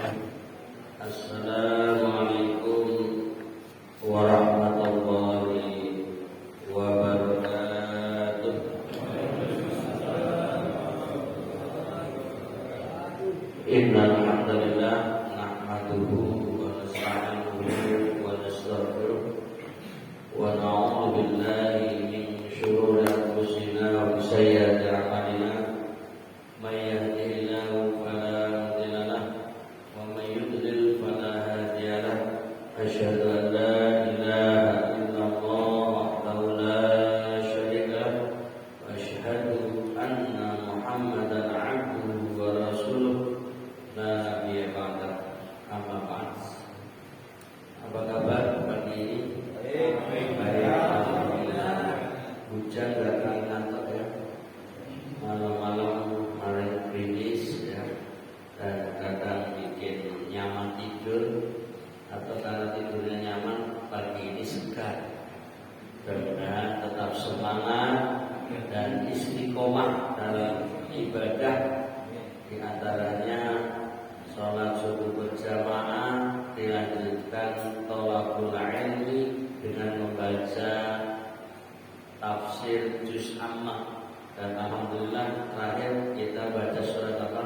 Assalamualaikum warahmatullahi wabarakatuh. Innal hamdalillah nahmaduhu wa nasta'inuhu wa nastaghfiruh wa na'udzu billahi min shururi anfusina wa min sayyiati a'malina. May yahdihillahu fala mudilla lahu wa may yudlil fala hadiya lahu. Asyhadu an la ilaha illallah wahdahu la syarika lahu wa asyhadu anna Muhammadan 'abduhu wa rasuluh la nabiyya ba'da. Amma ba'd. Apa kabar pagi ini? Baik. Alhamdulillah. Hujan datang ngantuk ya. Malam-malam malam kritis ya. Dan kadang bikin nyaman tidur, atau karena tidurnya nyaman pagi ini segar. Mudah-mudahan tetap semangat dan istiqomah dalam ibadah, di antaranya sholat subuh berjamaah, dilanjutkan thalabul ilmi dengan membaca tafsir juz amma, dan alhamdulillah terakhir kita baca surat apa?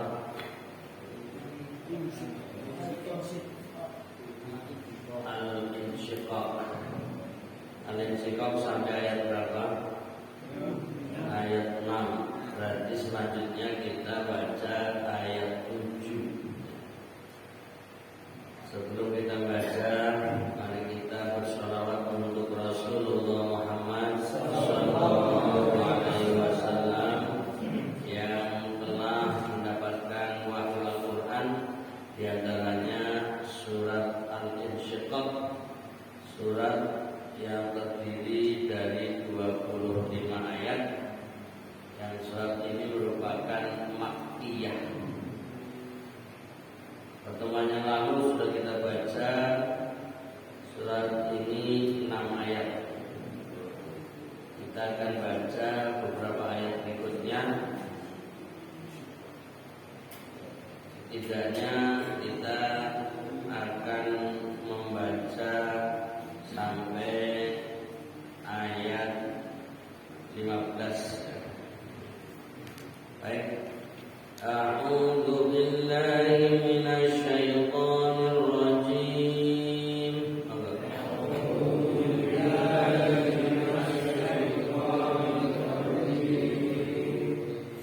Al-Insyiqaq sampai ayat berapa? Ayat 6. Berarti selanjutnya kita baca ayat 7. Sebelum kita baca, mari kita bersolawat untuk Rasulullah Muhammad sallallahu alaihi wasallam yang telah mendapatkan wahyu Al-Quran, di antaranya surat Al-Insyiqaq, surat yang terdiri dari 25 ayat, yang surat ini merupakan makkiyah. Pertemuan yang lalu sudah kita baca surat ini 6 ayat. Kita akan baca beberapa ayat berikutnya. Setidaknya kita akan membaca sampai ayat 15. Baik. A'udzu billahi minasy syaithanir rajim.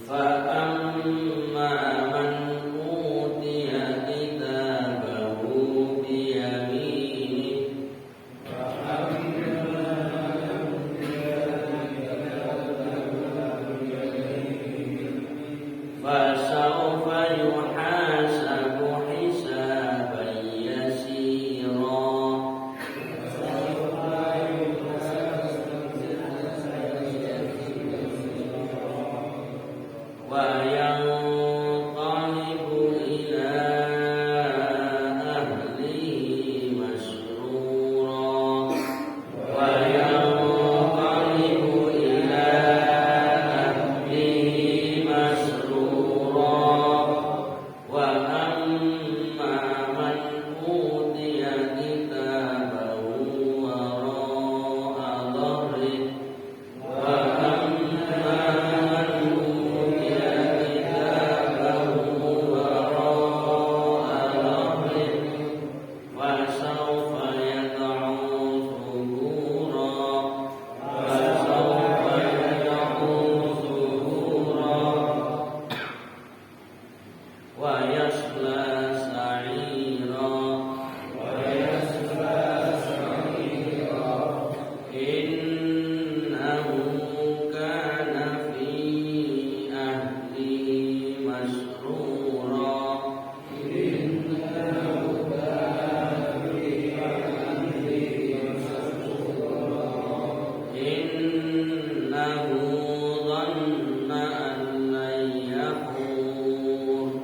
Fa amma man utiya kitabahu bi yaminihi fasawfa yuhasabu hisaban yasira wa yanqalibu ila ahlihi masrura wa yanqalibu ila ahlihi masrura wa amma man utiya kitabahu wara'a dhahrihi wa amma man utiya kitabahu wara'a dhahrihi fasawfa yad'u thubura fasawfa yad'u thubura wa yasla sa'ira innahu kana fi ahlihi masrura innahu dhanna an lan yahur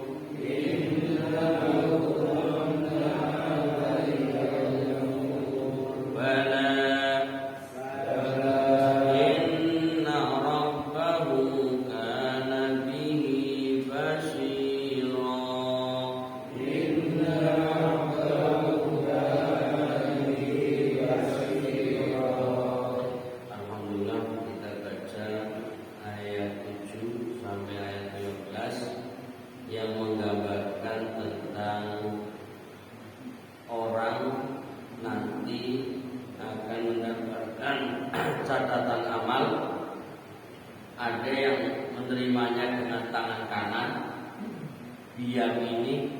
biyamini,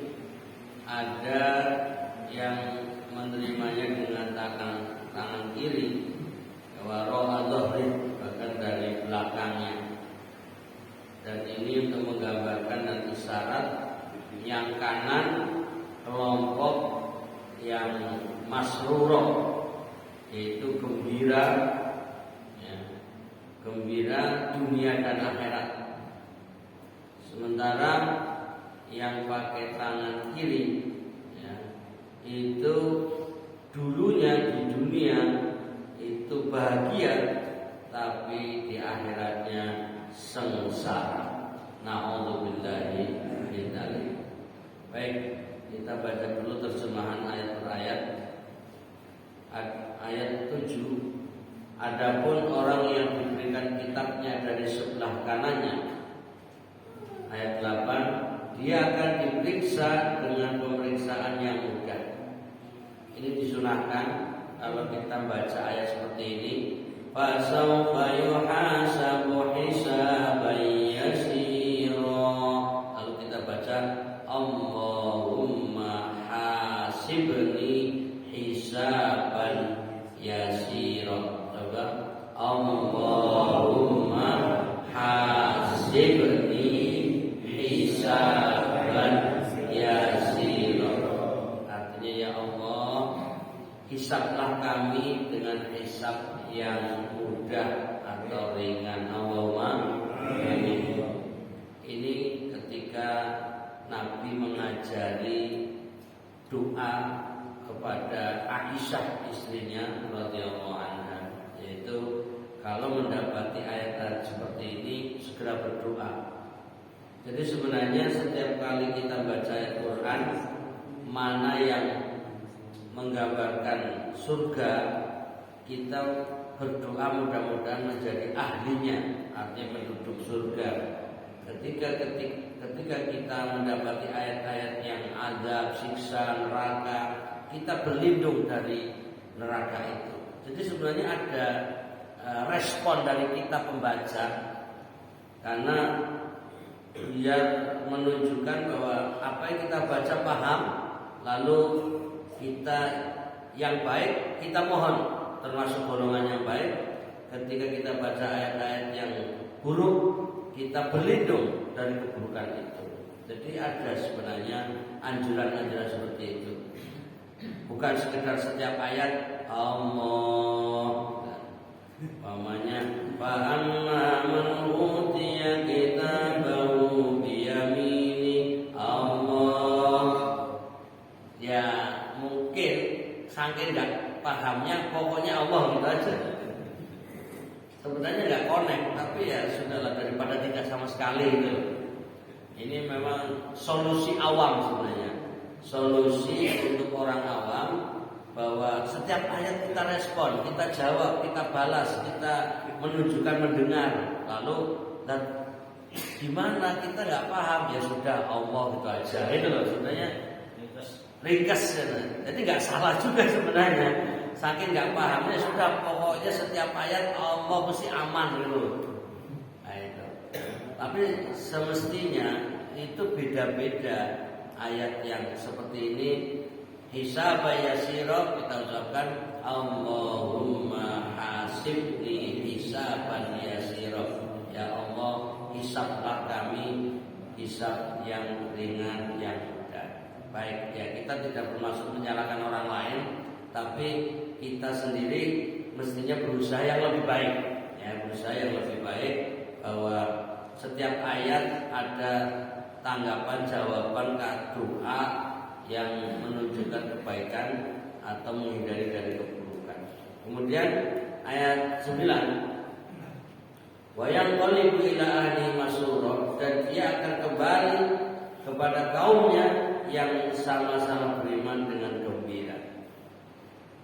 ada yang menerimanya dengan tangan kiri, waro adhri, bahkan dari belakangnya. Dan ini untuk menggambarkan dan isyarat yang kanan kelompok yang masruro, yaitu gembira, ya, gembira dunia dan akhirat. Sementara yang pakai tangan kiri, ya, itu dulunya di dunia itu bahagia, tapi di akhiratnya sengsara. Na'udzubillahi min dzalik. Baik, kita baca dulu terjemahan ayat per ayat. Ayat 7. Adapun orang yang diberikan kitabnya dari sebelah kanannya, ayat 8, dia akan diperiksa dengan pemeriksaan yang mudah. Ini disunahkan kalau kita baca ayat seperti ini. Fasawfa yuhasabu hisaban yasira. Lalu kita baca Allahumma hasibni hisaban yasira. Coba Allahumma hasibni hisaban yasira. Artinya, ya Allah, hisablah kami dengan hisab yang mudah atau ringan. Allahumma amin. Ini ketika Nabi mengajari doa kepada Aisyah istrinya radhiyallahu anha, yaitu kalau mendapati ayat seperti ini segera berdoa. Jadi sebenarnya setiap kali kita baca ayat Quran, mana yang menggambarkan surga, kita berdoa mudah-mudahan menjadi ahlinya, artinya penduduk surga. Ketika kita mendapati ayat-ayat yang azab, siksa, neraka, kita berlindung dari neraka itu. Jadi sebenarnya ada respon dari kita pembaca, karena biar menunjukkan bahwa apa yang kita baca paham, lalu kita yang baik kita mohon, termasuk golongan yang baik. Ketika kita baca ayat-ayat yang buruk, kita berlindung dari keburukan itu. Jadi ada sebenarnya anjuran-anjuran seperti itu. Bukan sekedar setiap ayat Allah, umpamanya fa'amma man utiya kitabahu biyamini Allah. Ya mungkin saking enggak pahamnya, pokoknya Allah gitu aja. Sebenarnya nggak connect, tapi ya sudahlah, daripada tidak sama sekali itu. Ini memang solusi awam sebenarnya. Solusi untuk orang awam, bahwa setiap ayat kita respon, kita jawab, kita balas, kita menunjukkan mendengar. Lalu dan gimana kita nggak paham, ya sudah Allah gitu aja. Itu loh sebenarnya ringkas. Jadi nggak salah juga sebenarnya. Saking nggak pahamnya, sudah pokoknya setiap ayat Allah mesti aman gitu. Nah, itu. Tapi semestinya itu beda-beda ayat yang seperti ini. Hisab yasira, kita ucapkan Allahumma hasibni hisaban yasira. Ya Allah, hisablah kami hisab yang ringan, yang mudah. Baik, ya kita tidak bermaksud menyalahkan orang lain, tapi kita sendiri mestinya berusaha yang lebih baik, ya, berusaha yang lebih baik, bahwa setiap ayat ada tanggapan, jawaban, doa yang menunjukkan kebaikan atau menghindari dari keburukan. Kemudian ayat 9, wa yanqalibu ila ahli masrur, dan dia akan kembali kepada kaumnya yang sama-sama beriman dengan gembira.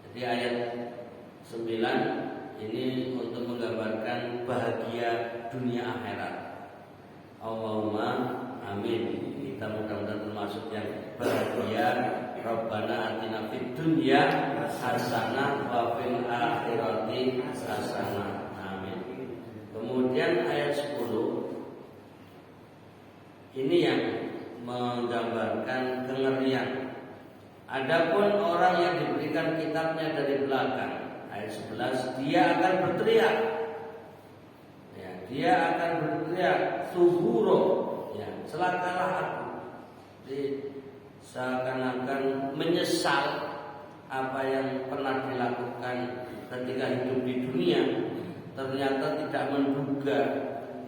Jadi ayat 9 ini untuk menggambarkan bahagia dunia akhirat. Allahumma amin. Kita mudah-mudahan termasuk yang bahagia. Rabbana atina fid dunya hasanah wa fil akhirati hasanah. Amin. Kemudian ayat 10 ini yang menggambarkan kengerian. Adapun orang yang diberikan kitabnya dari belakang, ayat 11, dia akan berteriak. Ya, dia akan berteriak, suburo, ya, celakalah aku. Jadi seakan-akan menyesal apa yang pernah dilakukan ketika hidup di dunia. Ternyata tidak menduga,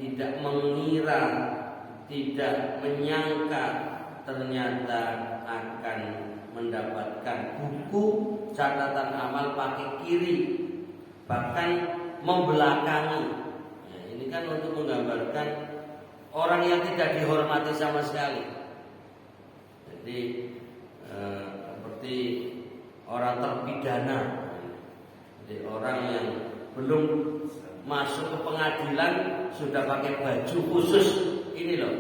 tidak mengira, tidak menyangka ternyata akan mendapatkan buku catatan amal pakai kiri, bahkan membelakangi. Ya, ini kan untuk menggambarkan orang yang tidak dihormati sama sekali. Jadi seperti orang terpidana, jadi orang yang belum masuk ke pengadilan sudah pakai baju khusus. Ini loh,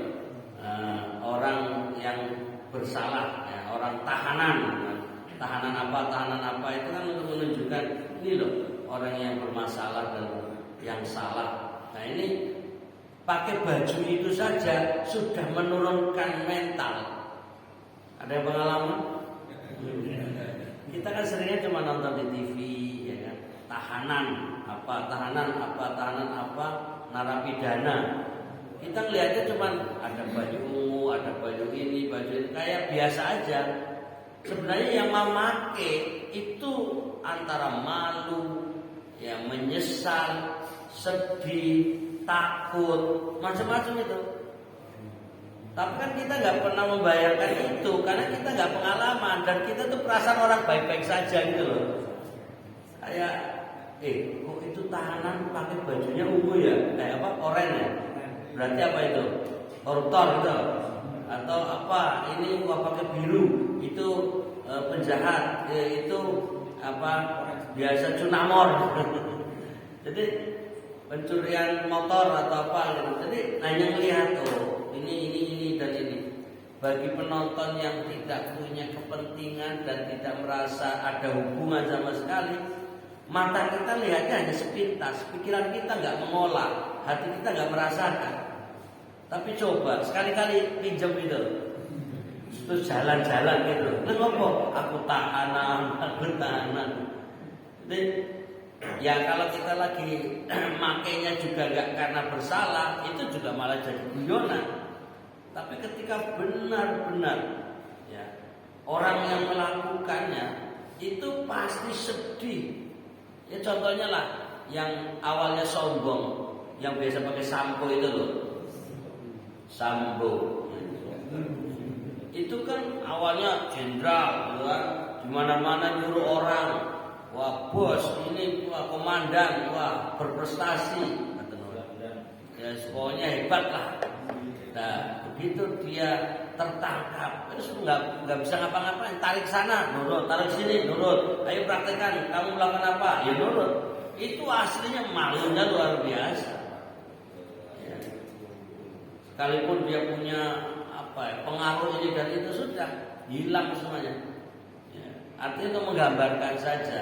orang yang bersalah, ya, orang tahanan apa itu kan untuk menunjukkan ini loh orang yang bermasalah dan yang salah. Nah ini pakai baju itu saja sudah menurunkan mental. Ada yang pengalaman? Kita kan seringnya cuma nonton di TV, ya kan? Tahanan apa, narapidana. Kita ngeliatnya cuma ada baju ungu, ada baju ini, kayak biasa aja. Sebenarnya yang memakai itu antara malu, ya, menyesal, sedih, takut, macam-macam itu. Tapi kan kita nggak pernah membayangkan itu karena kita nggak pengalaman dan kita tuh perasaan orang baik-baik saja gitu loh. Kayak kok itu tahanan pakai bajunya ungu ya, kayak apa, oranye ya? Berarti apa itu? Koruptor gitu. Atau apa? Ini pakai biru itu penjahat, itu apa? Biasa cunamor. Jadi pencurian motor atau apa gitu. Jadi hanya melihat ini dan ini. Bagi penonton yang tidak punya kepentingan dan tidak merasa ada hubungan sama sekali, mata kita lihatnya hanya sepintas, pikiran kita nggak mengolah, hati kita nggak merasakan. Tapi coba sekali-kali pinjam itu, terus jalan-jalan gitu. Kenapa? Aku tahanan. Jadi ya kalau kita lagi makainya juga nggak karena bersalah, itu juga malah jadi guyonan. Tapi ketika benar-benar ya, orang yang melakukannya itu pasti sedih. Ya contohnya lah, yang awalnya sombong, yang biasa pakai sampo itu loh, sambo. Itu kan awalnya jenderal, gitu kan, di mana-mana nyuruh orang, wah bos ini, wah komandan, wah berprestasi, ya pokoknya hebat lah. Nah begitu dia tertangkap, terus nggak bisa ngapa-ngapain, tarik sana nurut, tarik sini nurut, ayo praktekkan, kamu melakukan apa, ya nurut. Itu aslinya malunya luar biasa. Ya. Sekalipun dia punya pengaruh ini dan itu sudah hilang semuanya. Ya. Artinya itu menggambarkan saja.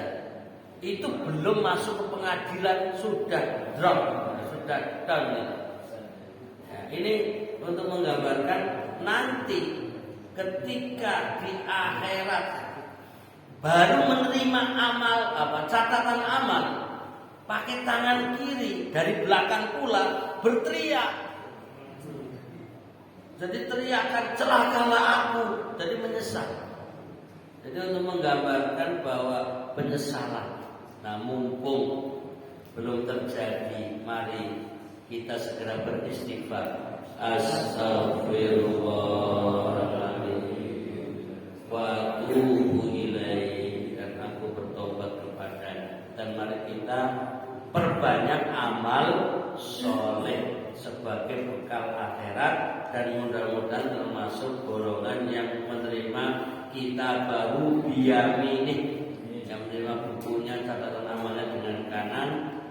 Itu belum masuk ke pengadilan sudah drop, sudah down. Ya, ini untuk menggambarkan nanti ketika di akhirat baru menerima amal catatan amal pakai tangan kiri dari belakang pula berteriak. Jadi teriakan celakalah aku, jadi menyesal. Jadi untuk menggambarkan bahwa penyesalan. Nah mumpung belum terjadi, mari kita segera beristighfar. Astaghfirullahaladzim wa atubu ilaihi, dan aku bertobat kepadanya. Dan mari kita perbanyak amal soleh sebagai bekal akhirat, dan mudah-mudahan termasuk golongan yang menerima kitab baru biyaminih, yang menerima bukunya catatan amalnya dengan kanan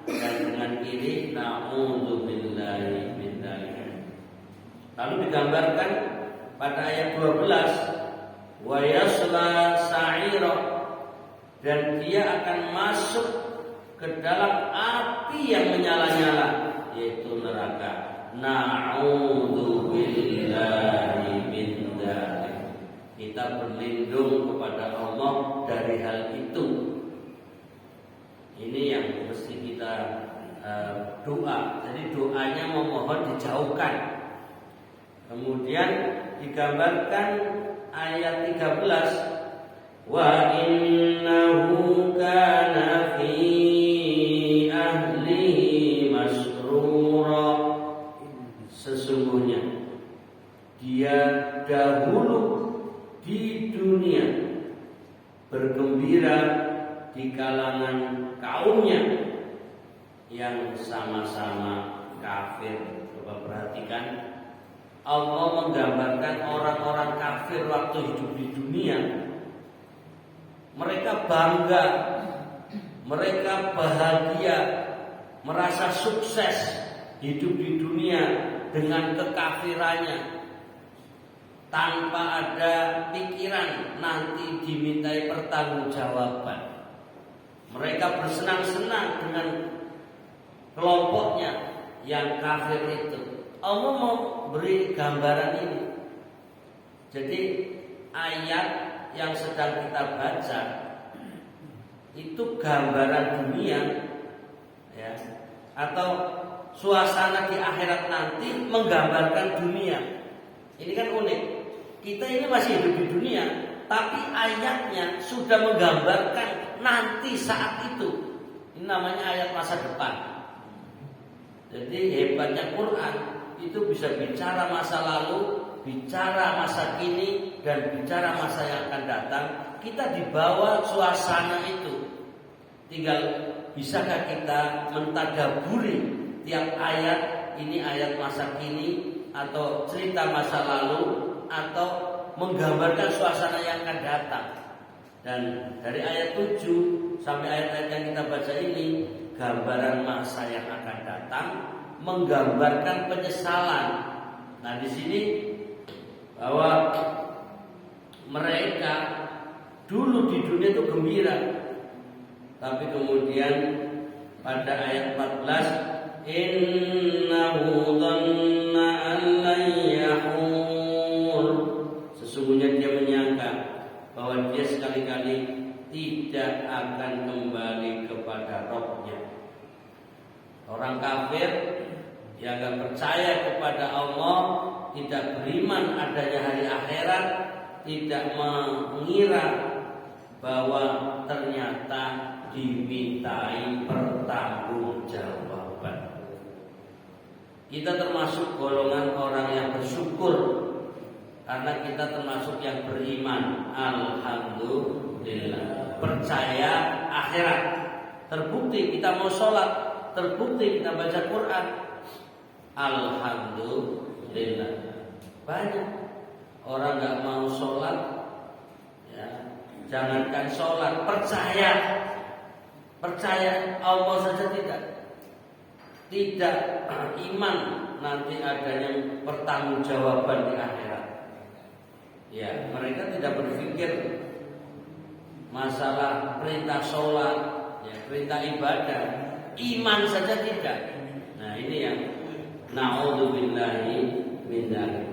dan dengan kiri. Na'udzubillahi min dzalik. Lalu digambarkan pada ayat 12, wa yasla sa'ira, dan dia akan masuk ke dalam api yang menyala-nyala, yaitu neraka Na'udzu billahi min dzalik. Kita berlindung kepada Allah dari hal itu. Ini yang mesti kita doa. Jadi doanya memohon dijauhkan. Kemudian digambarkan ayat 13, wa innahu kana fi ahlihi masrura. Sesungguhnya dia dahulu di dunia bergembira di kalangan kaumnya yang sama-sama kafir. Coba perhatikan, Allah menggambarkan orang-orang kafir waktu hidup di dunia. Mereka bangga, mereka bahagia, merasa sukses hidup di dunia dengan kekafirannya, tanpa ada pikiran nanti dimintai pertanggungjawaban. Mereka bersenang-senang dengan kelompoknya yang kafir itu. Allah mau beri gambaran ini. Jadi ayat yang sedang kita baca itu gambaran dunia, ya, atau suasana di akhirat nanti menggambarkan dunia. Ini kan unik. Kita ini masih hidup di dunia, tapi ayatnya sudah menggambarkan nanti saat itu. Ini namanya ayat masa depan. Jadi hebatnya Quran itu bisa bicara masa lalu, bicara masa kini, dan bicara masa yang akan datang. Kita dibawa suasana itu. Tinggal bisakah kita mentadaburi tiap ayat, ini ayat masa kini atau cerita masa lalu, atau menggambarkan suasana yang akan datang. Dan dari ayat 7 sampai ayat-ayat yang kita baca ini, gambaran masa yang akan datang, menggambarkan penyesalan. Nah, di sini bahwa mereka dulu di dunia itu gembira, tapi kemudian pada ayat 14, innahu dhanna an lan yahur, sesungguhnya dia menyangka bahwa dia sekali-kali tidak akan kembali kepada Rabb-Nya. Orang kafir yang tidak percaya kepada Allah, tidak beriman adanya hari akhirat, tidak mengira bahwa ternyata dimintai pertanggungjawaban. Kita termasuk golongan orang yang bersyukur karena kita termasuk yang beriman. Alhamdulillah, percaya akhirat. Terbukti kita mau sholat, terbukti kita baca Quran. Alhamdulillah. Banyak orang nggak mau sholat, ya, jangankan sholat, percaya Allah saja tidak iman nanti adanya pertanggungjawaban di akhirat. Ya, mereka tidak berpikir masalah perintah sholat, ya, perintah ibadah, iman saja tidak. Nah, ini yang na'udzubillahi min dzalik.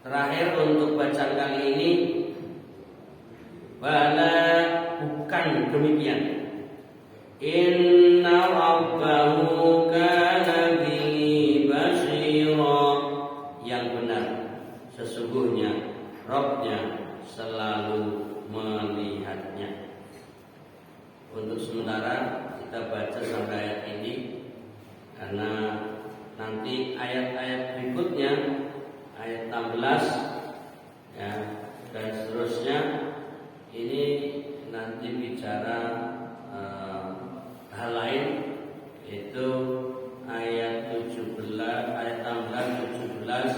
Terakhir untuk bacaan kali ini, bala, bukan demikian. Inna rabbahu kana bihi basira. Yang benar, sesungguhnya Rabb-Nya selalu melihatnya. Untuk sementara kita baca sampai ayat ini, karena nanti ayat-ayat berikutnya, ayat 16 ya, dan seterusnya, ini nanti bicara hal lain, yaitu ayat 17, ayat 16, 17,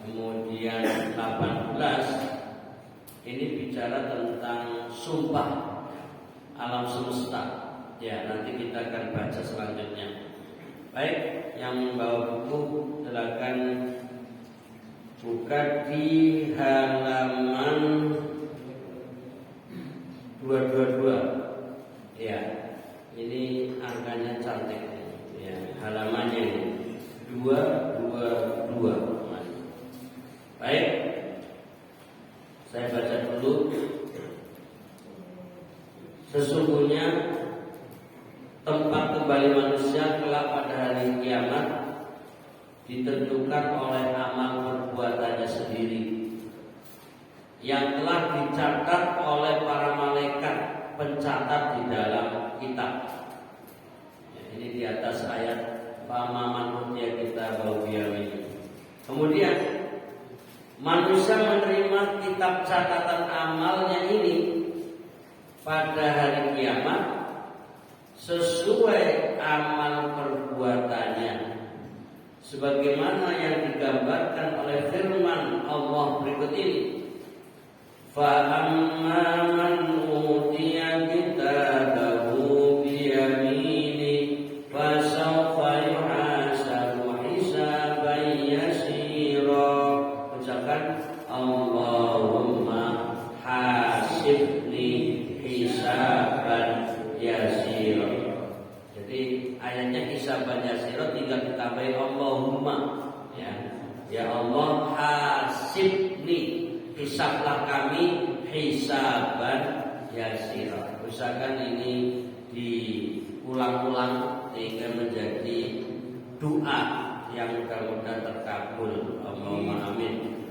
kemudian 18. Ini bicara tentang sumpah alam semesta. Ya, nanti kita akan baca selanjutnya. Baik, yang membawa buku silakan buka di halaman 222. Ya, ini angkanya cantik. Ya, halamannya ini Saya baca dulu. Sesungguhnya tempat kembali manusia kelak pada hari kiamat ditentukan oleh amal perbuatannya sendiri yang telah dicatat oleh para malaikat pencatat di dalam kitab. Ini di atas ayat pamaman utia kita bawiyami. Kemudian manusia menerima kitab catatan amalnya ini pada hari kiamat sesuai amal perbuatannya, sebagaimana yang digambarkan oleh firman Allah berikut ini. Fa amma man utiya kitabahu bi yamini fa sawfa yuhasabu hisaban yasira. Ucapkan Allahumma hasibni hisaban yasira. Jadi ayatnya hisaban yasira tinggal ditambahin Allahumma, ya. Ya Allah hasibni, hisablah kami hisaban yasira. Usahakan ini diulang-ulang sehingga menjadi doa yang mudah-mudahan terkabul. Allahumma amin.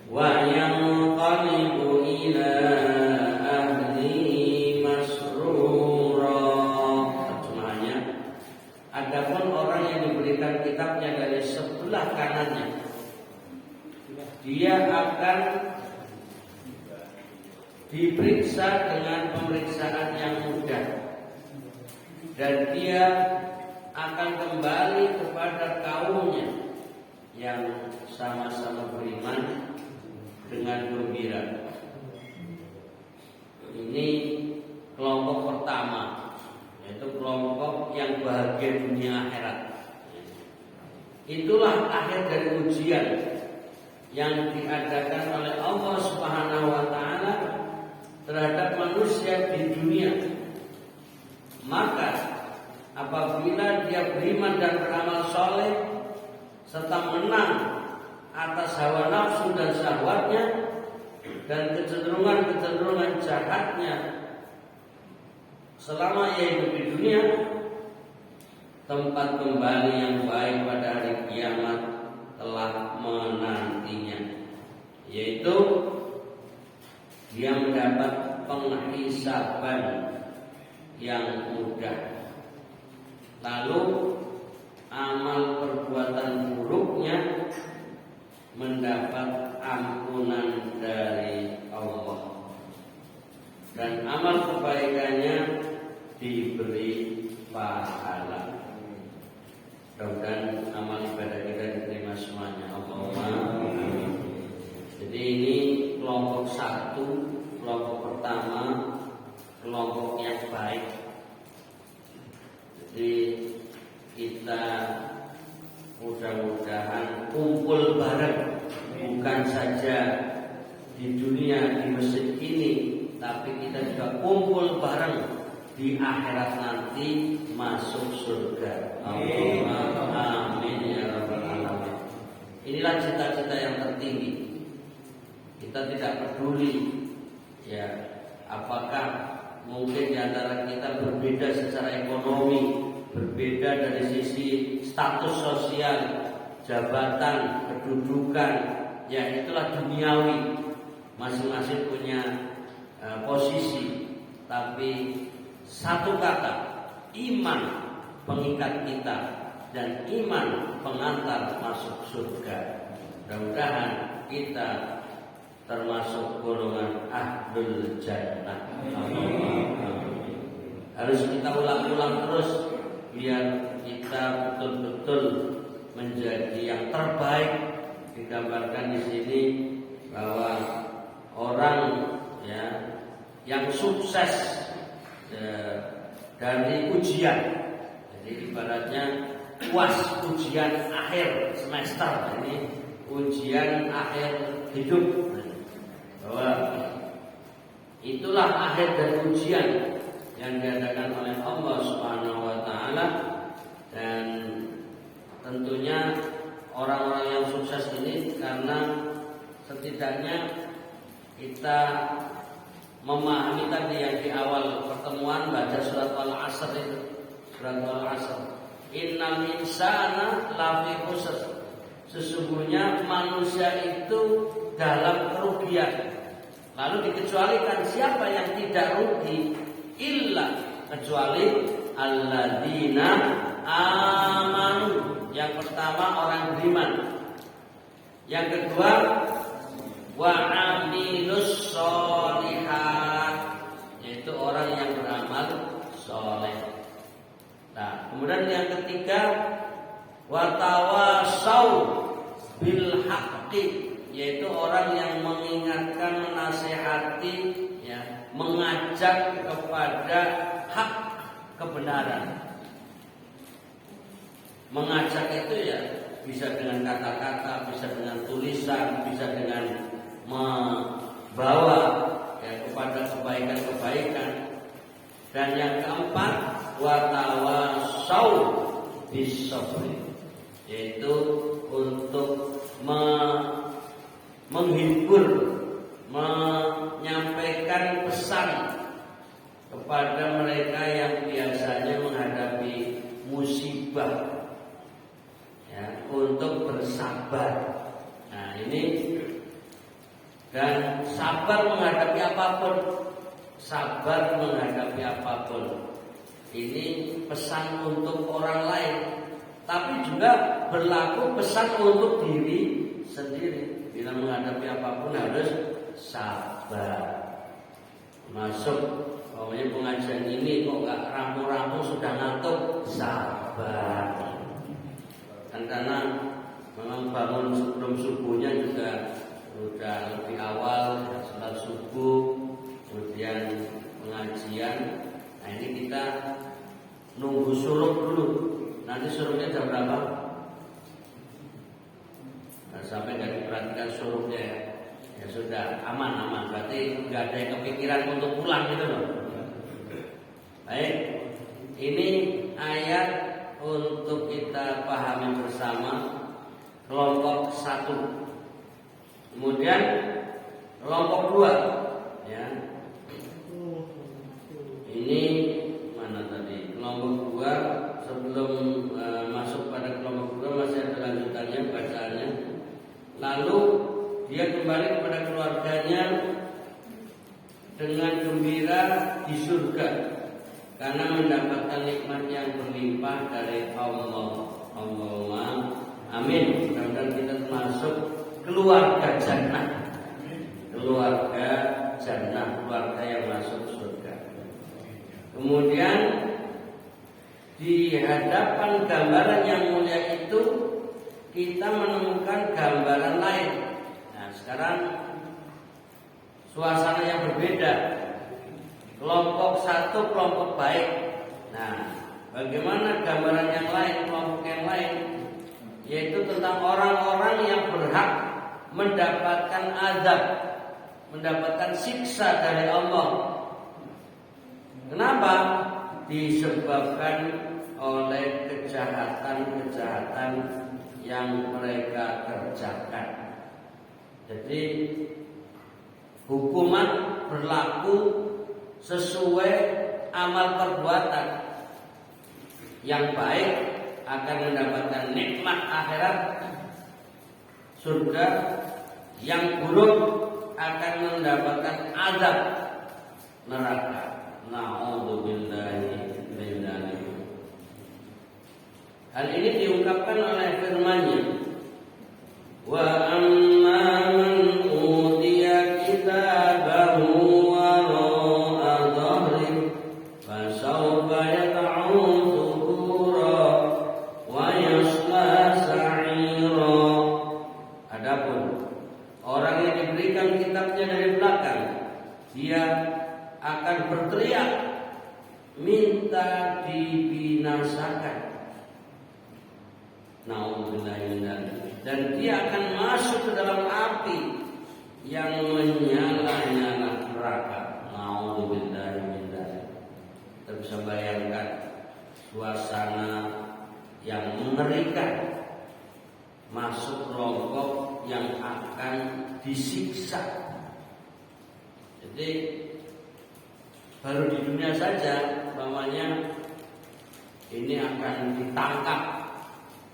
Wa yanqalibu ila ahli masrura. Terjemahannya, adapun orang yang diberikan kitabnya dari sebelah kanannya, dia akan diperiksa dengan pemeriksaan yang mudah, dan dia akan kembali kepada kaumnya yang sama-sama beriman dengan gembira. Ini kelompok pertama, yaitu kelompok yang bahagia dunia akhirat. Itulah akhir dari ujian yang diadakan oleh Allah Subhanahu wa taala terhadap manusia di dunia. Maka apabila dia beriman dan beramal soleh serta menang atas hawa nafsu dan syahwatnya dan kecenderungan-kecenderungan jahatnya selama ia hidup di dunia, tempat kembali yang baik pada hari kiamat telah menantinya, yaitu dia mendapat penghisaban yang mudah. Lalu amal perbuatan buruknya mendapat ampunan dari Allah, dan amal kebaikannya diberi pahala. Mudah-mudahan amal ibadah kita diterima semuanya. Allahumma amin. Jadi ini kelompok satu, kelompok pertama, kelompok yang baik. Jadi kita mudah-mudahan kumpul bareng, bukan saja di dunia di masjid ini, tapi kita juga kumpul bareng di akhirat nanti masuk surga. Allahumma amin ya rabbal alamin. Inilah cita-cita yang tertinggi. Kita tidak peduli, ya, apakah mungkin di antara kita berbeda secara ekonomi, berbeda dari sisi status sosial, jabatan, kedudukan, ya itulah duniawi. Masing-masing punya posisi, tapi satu kata, iman pengikat kita dan iman pengantar masuk surga. Mudah-mudahan kita termasuk golongan ahlul jannah. Harus kita ulang-ulang terus biar kita betul-betul menjadi yang terbaik. Digambarkan di sini bahwa orang, ya, yang sukses dari ujian, jadi ibaratnya UAS, ujian akhir semester, ini ujian akhir hidup, bahwa itulah akhir dari ujian yang diadakan oleh Allah Subhanahu wa taala. Dan tentunya orang-orang yang sukses ini karena setidaknya kita memahami tadi yang di awal pertemuan baca surat Al-Asr itu. Surat Al-Asr. Innal insana lafi khusr. Sesungguhnya manusia itu dalam kerugian. Lalu dikecualikan siapa yang tidak rugi? Illa, kecuali alladzina amanu. Yang pertama orang beriman. Yang kedua wa amilus sholihat, yaitu orang yang beramal soleh. Nah, kemudian yang ketiga wa tawasau bil haqqi, yaitu orang yang mengingatkan, menasihati, ya, mengajak kepada hak, kebenaran. Mengajak itu ya bisa dengan kata-kata, bisa dengan tulisan, bisa dengan membawa ya, kepada kebaikan-kebaikan. Dan yang keempat wa tawasau bis sabri, yaitu untuk menghibur, menyampaikan pesan kepada mereka yang biasanya menghadapi musibah, ya, untuk bersabar. Nah ini, dan sabar menghadapi apapun, sabar menghadapi apapun. Ini pesan untuk orang lain, tapi juga berlaku pesan untuk diri sendiri. Bila menghadapi apapun harus sabar. Masuk pengajian ini kok gak rampung-rampung sudah ngantuk, sabar. Dan karena memang bangun sebelum subuhnya juga sudah lebih awal, sholat subuh, kemudian pengajian. Nah ini kita nunggu suruh dulu. Nanti suruhnya jam berapa? Nah, sampai nggak diperhatikan suruhnya ya. Ya sudah aman. Berarti nggak ada yang kepikiran untuk pulang gitu loh. Baik, ini ayat untuk kita pahami bersama. Kelompok 1, kemudian kelompok 2, ya. Ini mana tadi? Kelompok 2. Sebelum masuk pada kelompok 2 masih ada lanjutannya bacaannya. Lalu dia kembali kepada keluarganya dengan gembira di surga karena mendapatkan nikmat yang berlimpah dari Allah. Allahumma amin. Mudah-mudahan kita termasuk keluarga jannah. Keluarga jannah, keluarga yang masuk surga. Kemudian di hadapan gambaran yang mulia itu kita menemukan gambaran lain. Nah, sekarang suasana yang berbeda. Kelompok 1 kelompok baik. Nah, bagaimana gambaran yang lain, kelompok yang lain, yaitu tentang orang-orang yang berhak mendapatkan azab, mendapatkan siksa dari Allah. Kenapa? Disebabkan oleh kejahatan-kejahatan yang mereka kerjakan. Jadi hukuman berlaku sesuai amal perbuatan. Yang baik akan mendapatkan nikmat akhirat, surga. Yang buruk akan mendapatkan azab neraka. Na'udzubillahi min dzalik. Hal ini diungkapkan oleh firman-Nya, wa amma man utiya kitabahu wara'a dhahri fasawfa yad'u thubura wa yasla sa'ira. Adapun orang yang diberikan kitabnya dari belakang, dia akan berteriak minta dibinasakan. Dan dia akan masuk ke dalam api yang menyala-nyala neraka. Kita bisa bayangkan suasana yang mengerikan, masuk kelompok yang akan disiksa Jadi baru di dunia saja, umpamanya ini akan ditangkap,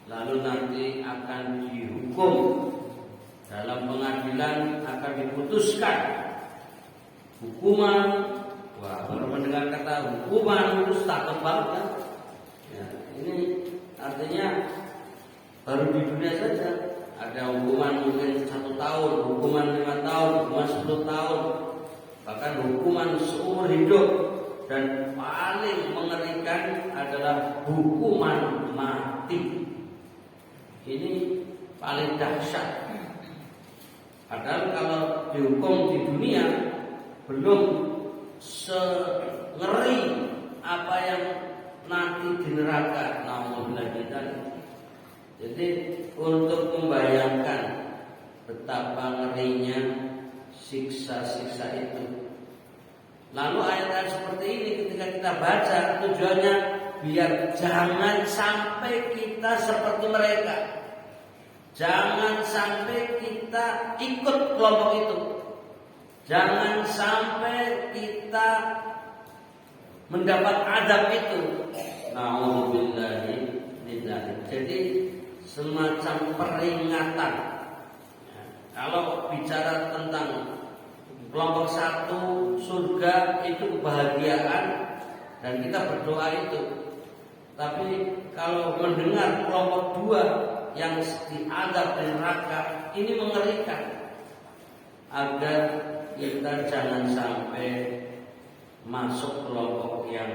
lalu nanti akan dihukum, dalam pengadilan akan diputuskan hukuman. Wah, baru mendengar kata hukuman itu takut banget kan? Ya, ini artinya baru di dunia saja ada hukuman mungkin 1 tahun, hukuman 5 tahun, hukuman 10 tahun, bahkan hukuman seumur hidup. Dan paling mengerikan adalah hukuman mati. Ini paling dahsyat. Padahal kalau dihukum di dunia belum sengeri apa yang nanti di neraka. Nauzubillah. Jadi untuk membayangkan betapa ngerinya siksa-siksa itu. Lalu ayat-ayat seperti ini ketika kita baca, tujuannya biar jangan sampai kita seperti mereka. Jangan sampai kita ikut kelompok itu. Jangan sampai kita mendapat adab itu. Nauzubillahi min dzalik. Jadi semacam peringatan. Ya, kalau bicara tentang kelompok 1 surga itu kebahagiaan dan kita berdoa itu. Tapi kalau mendengar kelompok 2 yang diadab di neraka, ini mengerikan. Agar kita jangan sampai masuk kelompok yang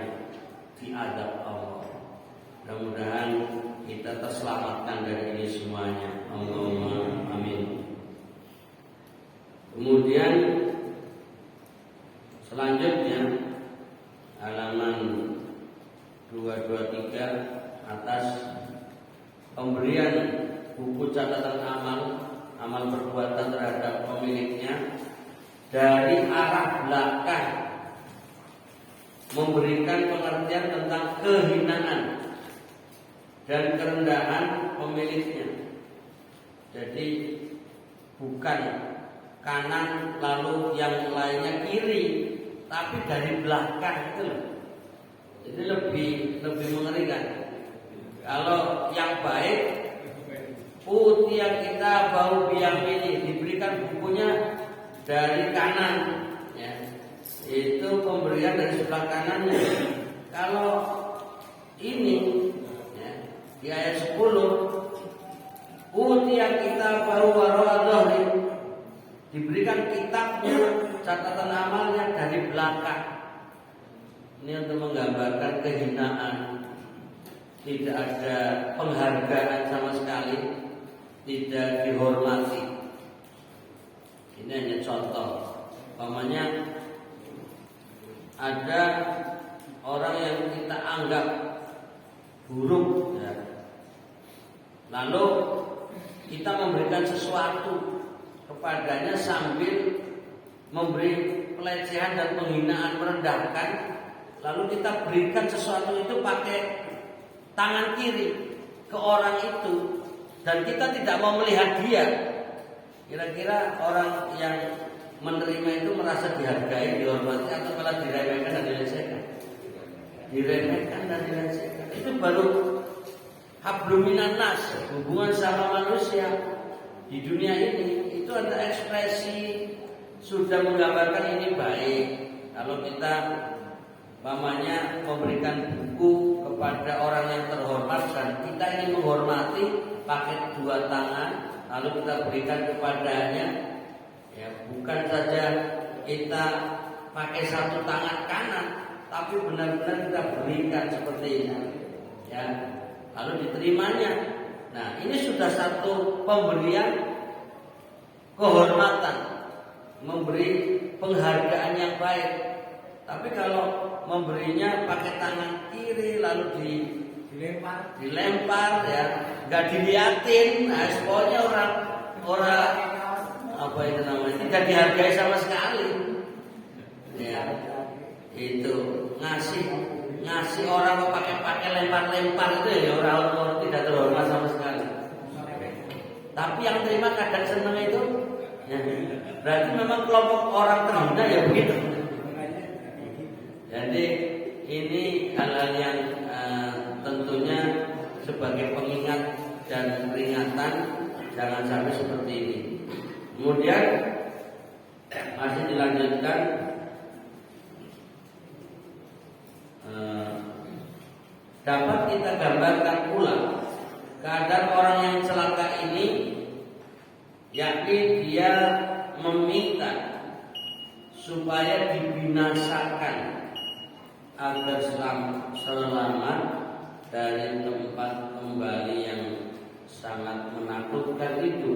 diadab Allah. Mudah-mudahan kita terselamatkan dari ini semuanya. Allahumma amin. Kemudian selanjutnya halaman 223 atas pemberian buku catatan amal perbuatan terhadap pemiliknya dari arah belakang, memberikan pengertian tentang kehinaan dan kerendahan pemiliknya. Jadi bukan kanan lalu yang lainnya kiri, tapi dari belakang itu loh. Jadi lebih mengerikan. Kalau yang baik, putih yang kita bau biang ini diberikan bukunya dari kanan, ya. Itu pemberian dari sebelah kanannya. Kalau ini, ya, di ayat 10, putih yang kita bau waro'adzohri, diberikan kitabnya, catatan amalnya dari belakang. Ini untuk menggambarkan kehinaan. Tidak ada penghargaan sama sekali, tidak dihormati. Ini hanya contoh. Umpamanya ada orang yang kita anggap buruk, ya. Lalu kita memberikan sesuatu kepadanya sambil memberi pelecehan dan penghinaan, merendahkan. Lalu kita berikan sesuatu itu pakai tangan kiri ke orang itu, dan kita tidak mau melihat dia. Kira-kira orang yang menerima itu merasa dihargai, dihormati, atau malah diremehkan dan dilecehkan? Diremehkan dan dilecehkan. Itu baru hablum minan nas, hubungan sama manusia di dunia ini. Itu ada ekspresi sudah menggambarkan ini baik. Kalau kita memberikan buku kepada orang yang terhormat dan kita ingin menghormati, pakai 2 tangan, lalu kita berikan kepadanya. Ya, bukan saja kita pakai 1 tangan kanan, tapi benar-benar kita berikan seperti ini. Ya, lalu diterimanya. Nah, ini sudah satu pemberian kehormatan, memberi penghargaan yang baik. Tapi kalau memberinya pakai tangan kiri lalu dilempar, ya, nggak diliatin, nah pokoknya orang apa itu namanya, tidak dihargai sama sekali. Ya, itu ngasih orang pakai lempar itu ya orang tidak terhormat sama sekali. Tapi yang terima kadang senang itu Ya, berarti memang kelompok orang terhina ya begitu. Jadi ini hal-hal yang tentunya sebagai pengingat dan peringatan jangan sampai seperti ini. Kemudian masih dilanjutkan dapat kita gambarkan pula keadaan orang yang celaka ini, yakni dia meminta supaya dibinasakan agar selamat dari tempat kembali yang sangat menakutkan itu.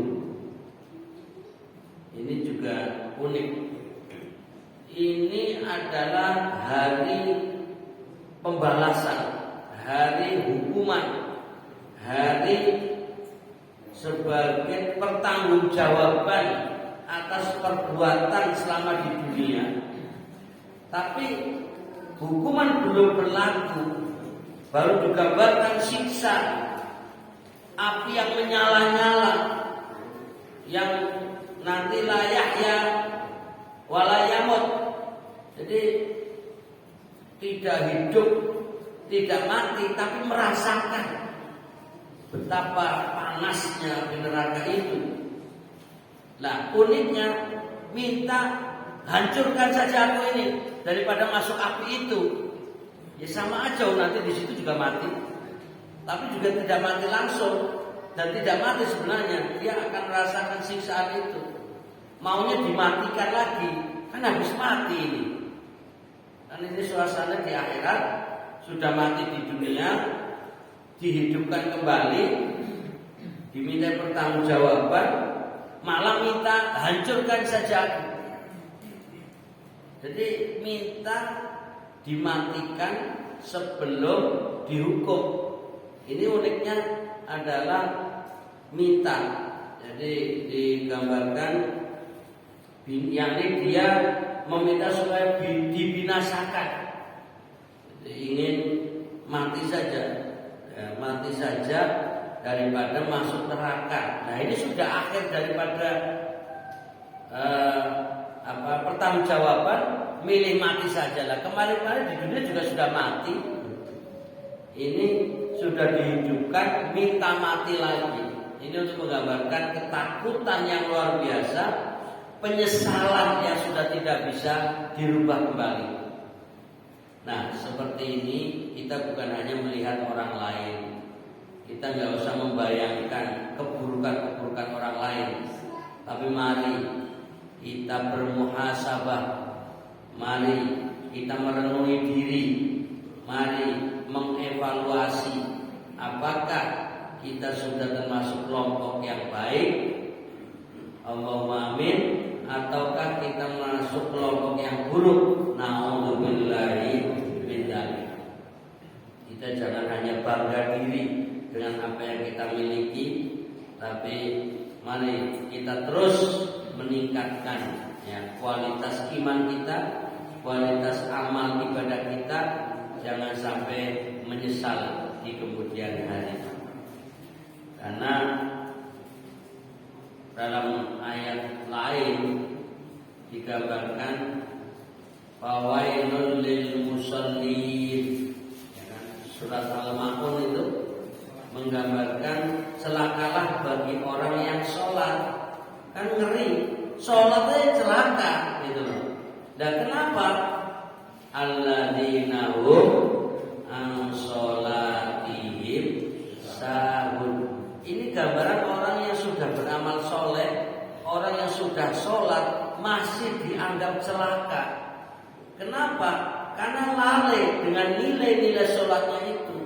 Ini juga unik. Ini adalah hari pembalasan, hari hukuman, hari sebagai pertanggungjawaban atas perbuatan selama di dunia. Tapi hukuman belum berlaku, baru digambarkan siksa api yang menyala-nyala, yang nanti layak ya walayamut. Jadi tidak hidup, tidak mati, tapi merasakan betapa panasnya di neraka itu. Nah, uniknya minta hancurkan saja aku ini daripada masuk api itu. Ya sama aja, nanti di situ juga mati. Tapi juga tidak mati langsung dan tidak mati sebenarnya, dia akan merasakan siksaan itu. Maunya dimatikan lagi, kan habis mati ini. Kan ini suasana di akhirat, sudah mati di dunia, dihidupkan kembali, diminta pertanggungjawaban, malah minta hancurkan saja aku. Jadi minta dimatikan sebelum dihukum. Ini uniknya adalah minta. Jadi digambarkan yakni dia meminta supaya dibinasakan. Jadi ingin mati saja, ya, mati saja daripada masuk neraka. Nah, ini sudah akhir daripada pertanggungjawaban, milih mati saja lah. Kemarin-kemarin di dunia juga sudah mati. Ini sudah dihidupkan, minta mati lagi. Ini untuk menggambarkan ketakutan yang luar biasa, penyesalan yang sudah tidak bisa dirubah kembali. Nah, seperti ini kita bukan hanya melihat orang lain. Kita nggak usah membayangkan keburukan-keburukan orang lain, tapi mari kita bermuhasabah, mari kita merenungi diri, mari mengevaluasi apakah kita sudah termasuk kelompok yang baik, Allahumma amin, ataukah kita masuk kelompok yang buruk, na'udzubillahi min dzalik. Kita jangan hanya bangga diri dengan apa yang kita miliki, tapi mari kita terus meningkatkan ya, kualitas iman kita, kualitas amal ibadah kita, jangan sampai menyesal di kemudian hari. Karena dalam ayat lain digambarkan fawailul lil musallin, ya kan? Surat Al-Maun itu menggambarkan celakalah bagi orang yang sholat. Kan ngeri, sholatnya celaka gitu loh. Dan kenapa? Alladzina hum an sholatihim sahun. Ini gambaran orang yang sudah beramal soleh, orang yang sudah sholat masih dianggap celaka. Kenapa? Karena lalai dengan nilai-nilai sholatnya itu,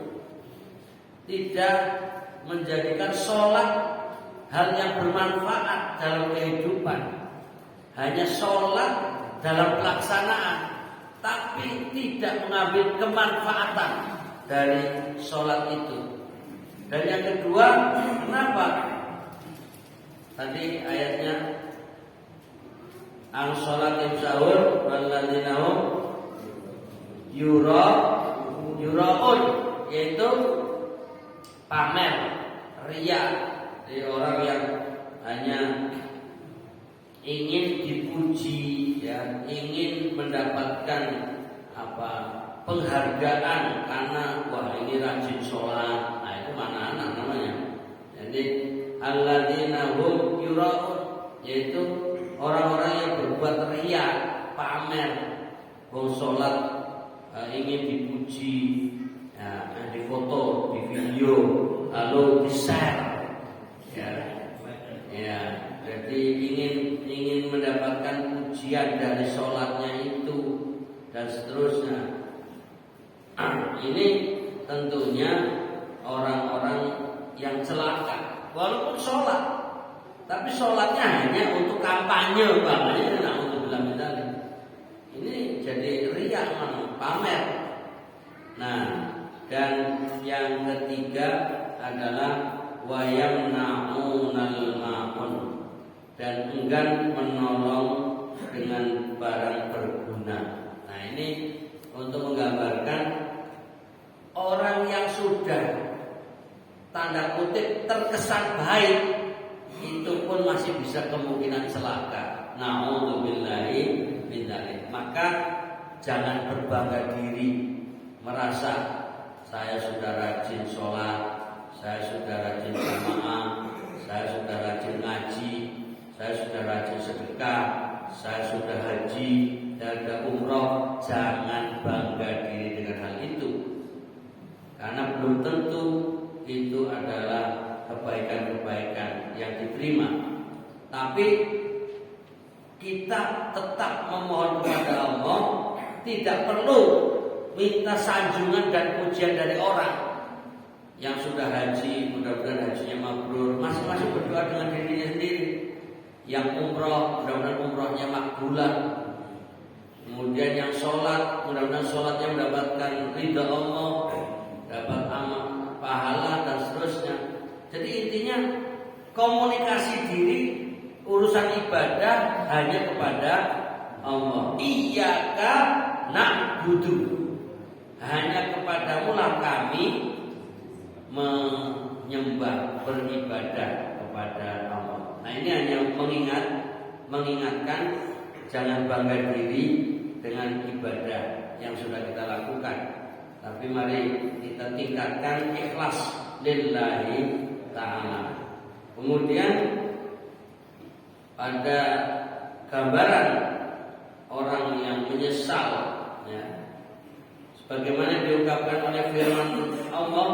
tidak menjadikan sholat hal yang bermanfaat dalam kehidupan. Hanya sholat dalam pelaksanaan, tapi tidak mengambil kemanfaatan dari sholat itu. Dan yang kedua, kenapa? Tadi ayatnya ang-sholatim sahur walladzina hum yura'un, yaitu pamer, riya, dari orang yang hanya ingin dipuji, ya, ingin mendapatkan penghargaan karena wah ini rajin sholat. Nah itu mana anak namanya. Jadi alladzina hum yura'un, yaitu orang-orang yang berbuat riya, pamer, sholat ingin dipuji, ya, di foto, di video, lalu di share, ya, jadi ingin mendapatkan pujian dari sholatnya itu dan seterusnya. Ini tentunya orang-orang yang celaka, walaupun sholat, tapi sholatnya hanya untuk kampanye, untuk bilang medali. Ini jadi riya, pamer. Nah, dan yang ketiga adalah wayamna'unal ma'un, dan enggan menolong dengan barang berguna. Nah ini untuk menggambarkan orang yang sudah tanda kutip terkesan baik itu pun masih bisa kemungkinan celaka. Na'udzubillahi min dzalik. Maka jangan berbangga diri, merasa saya sudah rajin sholat, saya sudah rajin jamaah, saya sudah rajin ngaji, saya sudah rajin sedekah, saya sudah haji dan umroh. Jangan bangga diri dengan hal itu, karena belum tentu itu adalah kebaikan-kebaikan yang diterima. Tapi kita tetap memohon kepada Allah, tidak perlu minta sanjungan dan pujian dari orang. Yang sudah haji, mudah-mudahan hajinya mabrur, masing-masing berdoa dengan dirinya sendiri. Yang umroh, mudah-mudahan umrohnya makbulah. Kemudian yang sholat, mudah-mudahan sholatnya mendapatkan ridha Allah, dapat amal, pahala dan seterusnya. Jadi intinya komunikasi diri, urusan ibadah hanya kepada Allah. Iyyaka na'budu, hanya kepadamu lah kami menyembah, beribadah kepada Allah. Nah ini hanya mengingatkan jangan bangga diri dengan ibadah yang sudah kita lakukan, tapi mari kita tingkatkan ikhlas lillahi ta'ala. Kemudian pada gambaran orang yang menyesal, ya, sebagaimana diungkapkan oleh firman Allah,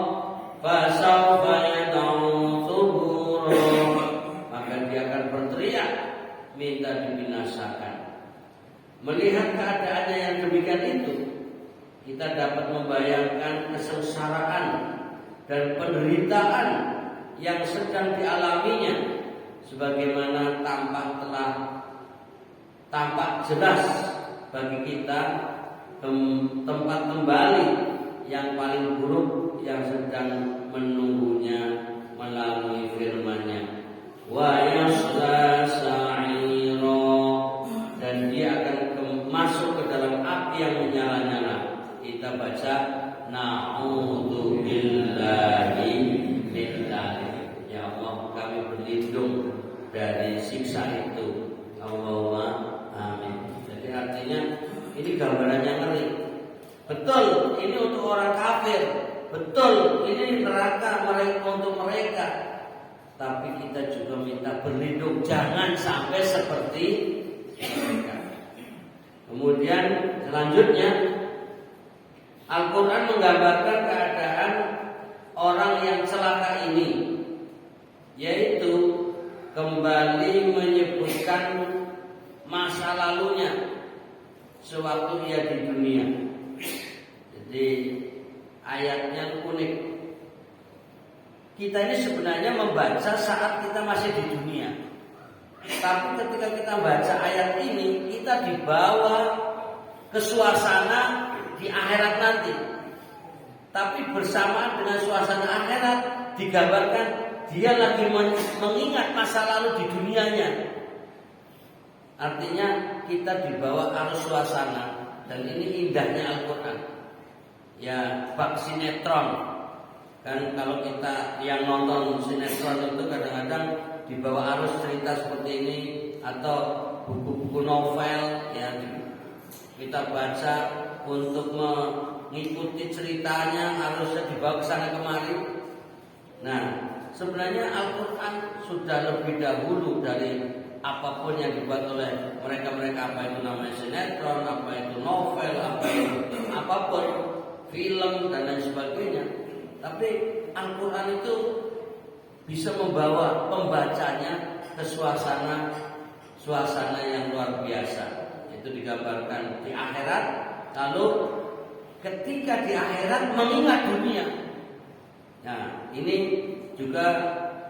fasawfa yad'u thubura, maka dia akan berteriak minta dibinasakan. Melihat keadaannya yang demikian itu, kita dapat membayangkan kesengsaraan dan penderitaan yang sedang dialaminya, sebagaimana tampak jelas bagi kita tempat kembali yang paling buruk yang sedang menunggunya melalui firman-Nya. Wa yasla sa'ira, dan dia akan masuk ke dalam api yang menyala-nyala. Kita baca na'udzubillahi min dzalik. Ya Allah, kami berlindung dari siksa itu. Allahumma amin. Jadi artinya ini gambarannya ngeri. Betul, ini untuk orang kafir. Betul, ini neraka untuk mereka. Tapi kita juga minta berlindung, jangan sampai seperti mereka. Kemudian selanjutnya Al-Quran menggambarkan keadaan orang yang celaka ini, yaitu kembali menyebutkan masa lalunya sewaktu ia di dunia. Jadi ayatnya unik. Kita ini sebenarnya membaca saat kita masih di dunia, tapi ketika kita baca ayat ini, kita dibawa ke suasana di akhirat nanti. Tapi bersamaan dengan suasana akhirat digambarkan dia lagi mengingat masa lalu di dunianya. Artinya kita dibawa arus suasana, dan ini indahnya Al-Quran. Ya, bak sinetron. Kan kalau kita yang nonton sinetron itu kadang-kadang dibawa arus cerita seperti ini, atau buku-buku novel ya kita baca untuk mengikuti ceritanya harusnya dibawa ke sana kemari. Nah, sebenarnya Al-Quran sudah lebih dahulu dari apapun yang dibuat oleh mereka-mereka, apa itu namanya sinetron, apa itu novel, apa itu apapun, film dan lain sebagainya. Tapi Al-Quran itu bisa membawa pembacanya ke suasana yang luar biasa. Itu digambarkan di akhirat, lalu ketika di akhirat mengingat dunia. Nah, ini juga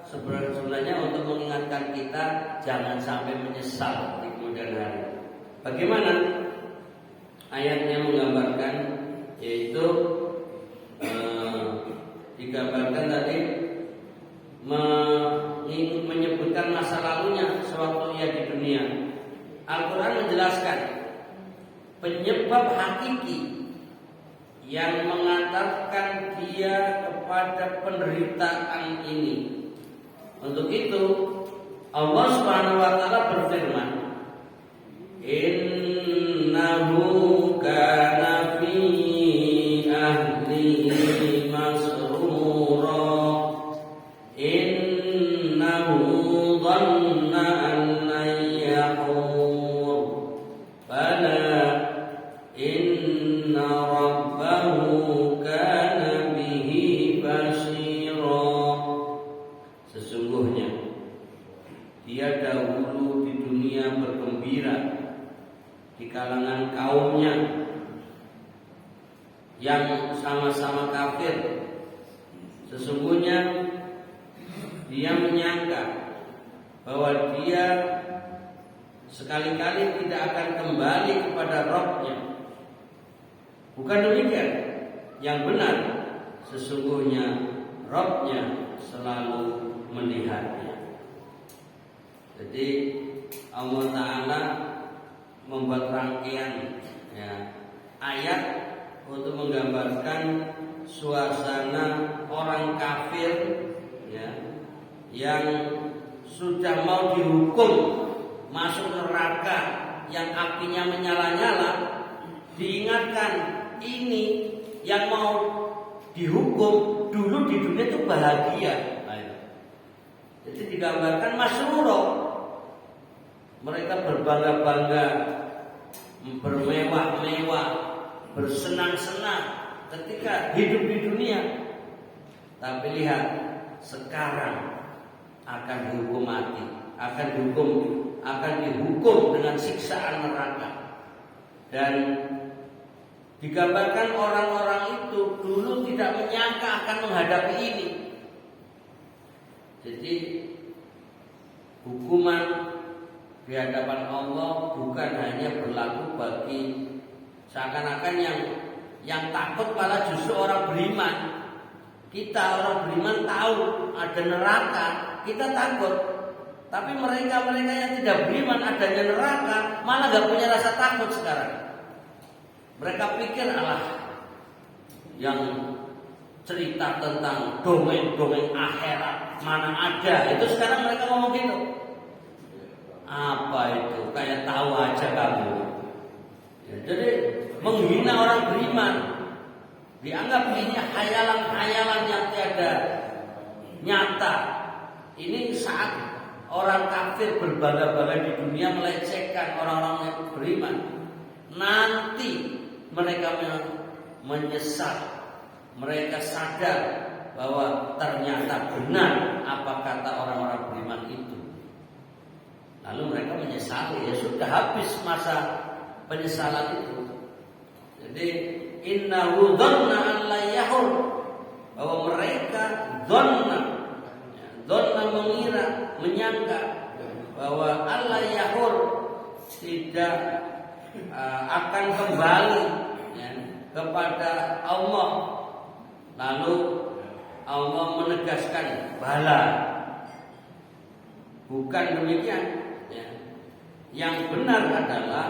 sebenarnya untuk mengingatkan kita jangan sampai menyesal di kemudian hari. Bagaimana ayatnya menggambarkan, yaitu digambarkan tadi menyebutkan masa lalunya sewaktu ia di dunia. Al-Quran menjelaskan penyebab hakiki yang mengantarkan dia kepada penderitaan ini. Untuk itu Allah Subhanahu wa taala berfirman, innahu kana fi ahlihi masrura innahu dhanna an lan yahur bala inna rabbahu kana bihi basira. Sesungguhnya dia dahulu di dunia bergembira di kalangan kaumnya yang sama-sama kafir. Sesungguhnya dia menyangka bahwa dia sekali-kali tidak akan kembali kepada Rabb-Nya. Bukan demikian. Yang benar, sesungguhnya Rabb-Nya selalu melihatnya. Jadi Allah Ta'ala membuat rangkaian ayat untuk menggambarkan suasana orang kafir yang sudah mau dihukum masuk neraka yang apinya menyala-nyala. Diingatkan ini yang mau dihukum dulu di dunia itu bahagia. Jadi digambarkan masruro, mereka berbangga-bangga, bermewah-mewah, bersenang-senang ketika hidup di dunia. Tapi lihat, sekarang akan dihukum mati, akan dihukum dengan siksaan neraka. Dan digambarkan orang-orang itu dulu tidak menyangka akan menghadapi ini. Jadi hukuman di hadapan Allah bukan hanya berlaku bagi seakan-akan yang takut malah justru orang beriman. Kita orang beriman tahu ada neraka, kita takut. Tapi mereka-mereka yang tidak beriman adanya neraka malah gak punya rasa takut sekarang. Mereka pikir yang cerita tentang dongeng-dongeng akhirat mana ada. Itu sekarang mereka ngomong gitu. Apa itu? Kayak tahu aja kamu. Jadi menghina orang beriman, dianggap ini khayalan-khayalan yang tiada nyata. Ini saat orang kafir berbangga-bangga di dunia melecehkan orang-orang yang beriman. Nanti mereka menyesal, mereka sadar bahwa ternyata benar apa kata orang-orang beriman itu. Lalu mereka menyesali, ya sudah habis masa penyesalan itu. Jadi innahu dhanna an la yahur, bahwa mereka dhanna mengira, menyangka bahwa Allah yahur tidak akan kembali kepada Allah. Lalu Allah menegaskan bala, bukan demikian. Yang benar adalah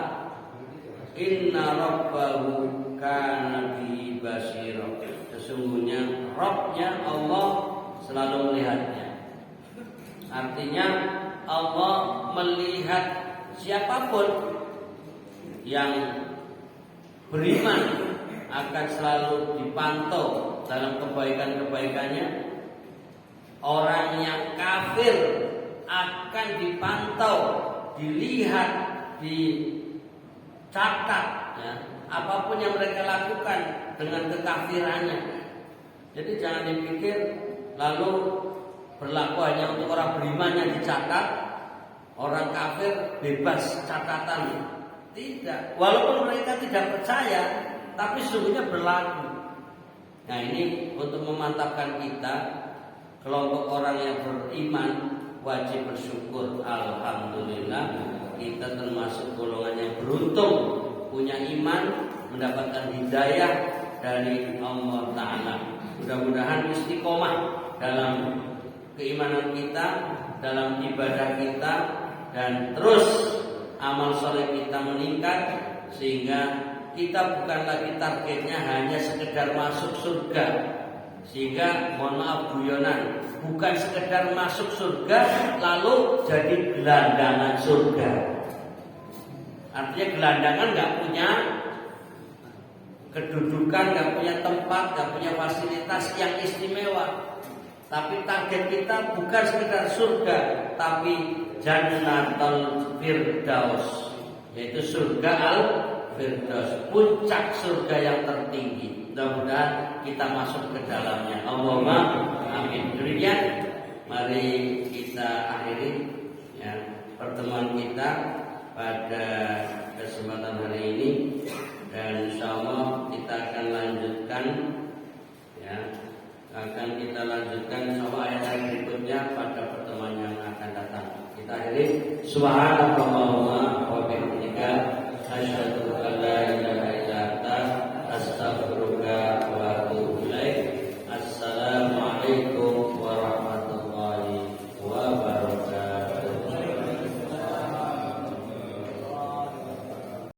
inna rabbahu kana bihi basira. Sesungguhnya Rabb-Nya Allah selalu melihatnya. Artinya Allah melihat siapapun yang beriman akan selalu dipantau dalam kebaikan-kebaikannya. Orang yang kafir akan dipantau, dilihat, dicatat, ya, apapun yang mereka lakukan dengan kekafirannya. Jadi jangan dipikir lalu berlaku hanya untuk orang beriman yang dicatat, orang kafir bebas catatan. Tidak, walaupun mereka tidak percaya, tapi sesungguhnya berlaku. Nah ini untuk memantapkan kita, kelompok orang yang beriman wajib bersyukur. Alhamdulillah kita termasuk golongan yang beruntung, punya iman, mendapatkan hidayah dari Allah Ta'ala. Mudah-mudahan istiqomah dalam keimanan kita, dalam ibadah kita, dan terus amal soleh kita meningkat, sehingga kita bukan lagi targetnya hanya sekedar masuk surga. Sehingga mohon maaf guyonan, bukan sekedar masuk surga lalu jadi gelandangan surga. Artinya gelandangan nggak punya kedudukan, nggak punya tempat, nggak punya fasilitas yang istimewa. Tapi target kita bukan sekedar surga, tapi Jannatul Firdaus, yaitu surga Al-Firdaus, puncak surga yang tertinggi. Mudah-mudahan kita masuk ke dalamnya. Allahumma amin. Demikian, mari kita akhiri ya, pertemuan kita pada kesempatan hari ini, dan insyaallah kita akan lanjutkan ya, insyaallah ayat yang berikutnya pada pertemuan yang akan datang. Kita akhiri subhanallah.